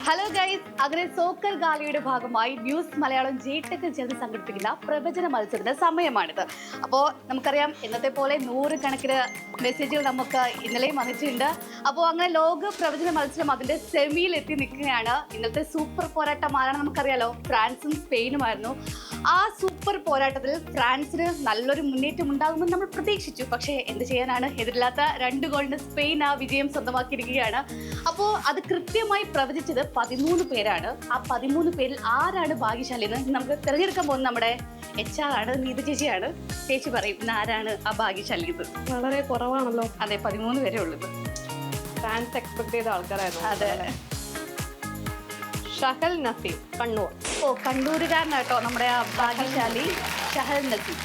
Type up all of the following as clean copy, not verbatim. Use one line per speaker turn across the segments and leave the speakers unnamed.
Hello guys, അങ്ങനെ soccer ഗാലയുടെ ഭാഗമായി news Malayalam G-tech ചേർന്ന് സംഘടിപ്പിക്കുന്ന പ്രവചന മത്സരത്തിന്റെ സമയമാണിത്. അപ്പോൾ നമുക്കറിയാം, ഇന്നത്തെ പോലെ 100 കണക്കിന് മെസ്സേജുകൾ നമുക്ക് ഇന്നലെയും വന്നിട്ടുണ്ട്. അപ്പോൾ അങ്ങനെ ലോക പ്രവചന മത്സരം അതിന്റെ സെമിയിൽ എത്തി നിൽക്കുകയാണ്. ഇന്നത്തെ സൂപ്പർ പോരാട്ടം ആരാണെന്ന് നമുക്കറിയാലോ, ഫ്രാൻസും സ്പെയിനുമായിരുന്നു. ആ സൂപ്പർ പോരാട്ടത്തിൽ ഫ്രാൻസിന് നല്ലൊരു മുന്നേറ്റം ഉണ്ടാകുമെന്ന് നമ്മൾ പ്രതീക്ഷിച്ചു. പക്ഷേ എന്ത് ചെയ്യാനാണ്, എതിരില്ലാത്ത 2 ഗോളിന് സ്പെയിൻ ആ വിജയം സ്വന്തമാക്കിയിരിക്കുകയാണ്. അപ്പോൾ അത് കൃത്യമായി പ്രവചിച്ചത് 13 പേരാണ്. ആ 13 പേരിൽ ആരാണ് ഭാഗ്യശാലി എന്ന് നമുക്ക് തിരഞ്ഞെടുക്കാൻ പോകുന്നത് നമ്മുടെ HR ആണ്, നീത ചേച്ചിയാണ്. ചേച്ചി പറയും, ഇന്ന് ആരാണ് ആ ഭാഗ്യശാലി? ഇത്
വളരെ കുറവാണല്ലോ.
അതെ, 13 പേരേ ഉള്ളത്.
ഫാൻസ് എക്സ്പെക്ട് ചെയ്ത ആൾക്കാരായിരുന്നു.
അതെ.
ഷഹൽ നസീം, കണ്ണൂർ.
കണ്ണൂരുകാരനാട്ടോ നമ്മുടെ ആ ഭാഗ്യശാലി ഷഹൽ നസീം.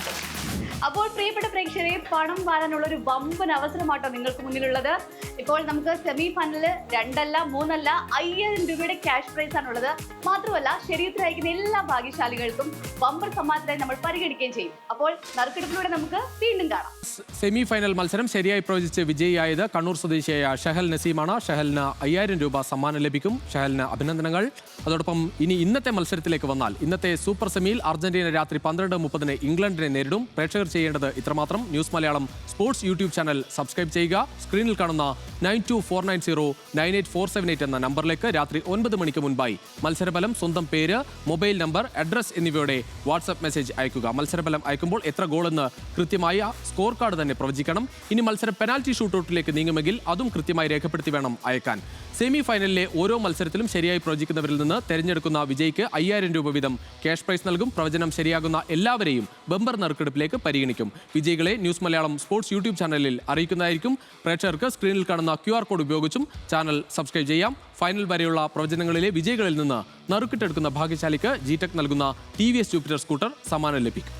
അപ്പോൾ പ്രിയപ്പെട്ട പ്രേക്ഷകരെ, പണം വാരാനുള്ള ഒരു വമ്പൻ അവസരമാട്ടോ നിങ്ങൾക്ക് മുന്നിലുള്ളത്. ഇപ്പോൾ നമുക്ക് സെമി ഫൈനലിൽ 2 അല്ല 3 അല്ല 5000 രൂപയുടെ ക്യാഷ് പ്രൈസ് ആണുള്ളത്. മാത്രമല്ല, ശരീരത്തിൽ അയക്കുന്ന എല്ലാ ഭാഗ്യശാലികൾക്കും ബമ്പർ സമ്മാനത്തിനായി നമ്മൾ പരിഗണിക്കുകയും ചെയ്യും. അപ്പോൾ നറുക്കെടുപ്പിലൂടെ നമുക്ക് വീണ്ടും കാണാം.
സെമി ഫൈനൽ മത്സരം ശരിയായി പ്രവചിച്ച് വിജയിയായത് കണ്ണൂർ സ്വദേശിയായ ഷഹൽ നസീമാണ്. ഷഹലിന് 5000 രൂപ സമ്മാനം ലഭിക്കും. ഷഹലിന് അഭിനന്ദനങ്ങൾ. അതോടൊപ്പം ഇന്നത്തെ മത്സരത്തിലേക്ക് വന്നാൽ, ഇന്നത്തെ സൂപ്പർ സെമിയിൽ അർജന്റീന രാത്രി 12:30 ഇംഗ്ലണ്ടിനെ നേരിടും. പ്രേക്ഷകർ ചെയ്യേണ്ടത് ഇത്രമാത്രം: news Malayalam sports YouTube channel subscribe ചെയ്യുക. സ്ക്രീനിൽ കാണുന്ന 9249098478 എന്ന നമ്പറിലേക്ക് രാത്രി 9 മണിക്ക് മുൻപായി മത്സരഫലം, സ്വന്തം പേര്, മൊബൈൽ നമ്പർ, അഡ്രസ് എന്നിവയുടെ വാട്സ്ആപ്പ് മെസ്സേജ് അയക്കുക. മത്സരഫലം അയക്കുമ്പോൾ എത്ര ഗോളെന്ന് കൃത്യമായ സ്കോർ കാർഡ് തന്നെ പ്രവചിക്കണം. ഇനി മത്സരം പെനാൽറ്റി ഷൂട്ടൌട്ടിലേക്ക് നീങ്ങുമെങ്കിൽ അതും കൃത്യമായി രേഖപ്പെടുത്തി വേണം അയക്കാൻ. സെമി ഫൈനലിലെ ഓരോ മത്സരത്തിലും ശരിയായി പ്രവചിക്കുന്നവരിൽ നിന്ന് തെരഞ്ഞെടുക്കുന്ന വിജയിക്ക് 5000 രൂപ വീതം ക്യാഷ് പ്രൈസ് നൽകും. പ്രവചനം ശരിയാകുന്ന എല്ലാവരെയും ബമ്പർ നറുക്കെടുപ്പിലേക്ക് പരിഗണിക്കും. വിജയികളെ ന്യൂസ് മലയാളം സ്പോർട്സ് യൂട്യൂബ് ചാനലിൽ അറിയിക്കുന്നതായിരിക്കും. പ്രേക്ഷകർക്ക് സ്ക്രീനിൽ കാണുന്ന QR കോഡ് ഉപയോഗിച്ചും ചാനൽ സബ്സ്ക്രൈബ് ചെയ്യാം. ഫൈനൽ വരെയുള്ള പ്രവചനങ്ങളിലെ വിജയികളിൽ നിന്ന് നറുക്കിട്ടെടുക്കുന്ന ഭാഗ്യശാലിക്ക് ജി-ടെക് നൽകുന്ന TVS ജൂപ്പിറ്റർ സ്കൂട്ടർ സമ്മാനം ലഭിക്കും.